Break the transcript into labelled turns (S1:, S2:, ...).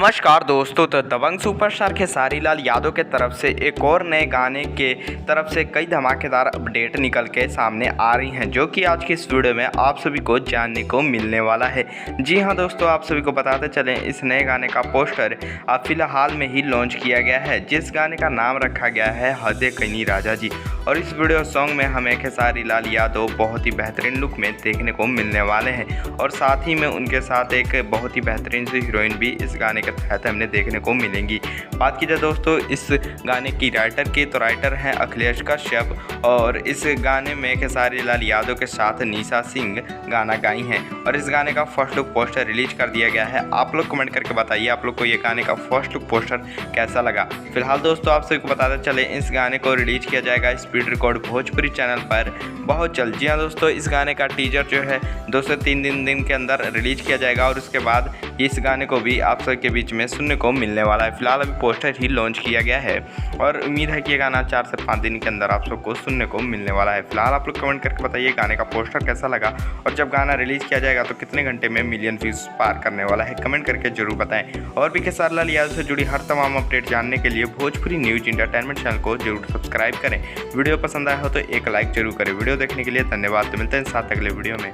S1: नमस्कार दोस्तों। तो दबंग सुपरस्टार खेसारी लाल यादव के तरफ से एक और नए गाने के तरफ से कई धमाकेदार अपडेट निकल के सामने आ रही हैं, जो कि आज की इस वीडियो में आप सभी को जानने को मिलने वाला है। जी हां दोस्तों, आप सभी को बताते चलें, इस नए गाने का पोस्टर फिलहाल में ही लॉन्च किया गया है, जिस गाने का नाम रखा गया है हदे कनी राजा जी। और इस वीडियो सॉन्ग में हमें खेसारी लाल यादव बहुत ही बेहतरीन लुक में देखने को मिलने वाले हैं, और साथ ही में उनके साथ एक बहुत ही बेहतरीन सी हीरोइन भी इस गाने के तहत हमने देखने को मिलेंगी। बात की जाए दोस्तों इस गाने की राइटर की, तो राइटर हैं अखिलेश कश्यप, और इस गाने में खेसारी लाल यादव के साथ निशा सिंह गाना गाई हैं। और इस गाने का फर्स्ट लुक पोस्टर रिलीज कर दिया गया है। आप लोग कमेंट करके बताइए आप लोग को ये गाने का फर्स्ट लुक पोस्टर कैसा लगा। फिलहाल दोस्तों आप सभी को बताते चले, इस गाने को रिलीज किया जाएगा स्पीड रिकॉर्ड भोजपुरी चैनल पर बहुत जल्द। जी हाँ दोस्तों, इस गाने का टीजर जो है 2 से 3 दिन के अंदर रिलीज किया जाएगा, और उसके बाद इस गाने को भी आप सबके बीच में सुनने को मिलने वाला है। फिलहाल अभी पोस्टर ही लॉन्च किया गया है, और उम्मीद है कि ये गाना 4 से 5 दिन के अंदर आप सबको सुनने को मिलने वाला है। फिलहाल आप लोग कमेंट करके बताइए गाने का पोस्टर कैसा लगा, और जब गाना रिलीज किया जाएगा तो कितने घंटे में मिलियन व्यूज पार करने वाला है, कमेंट करके जरूर बताएं। और भी खेसारी लाल यादव से जुड़ी हर तमाम अपडेट जानने के लिए भोजपुरी न्यूज इंटरटेनमेंट चैनल को जरूर सब्सक्राइब करें। वीडियो पसंद आया हो तो एक लाइक जरूर करें। वीडियो देखने के लिए धन्यवाद। तो मिलते हैं साथ अगले वीडियो में।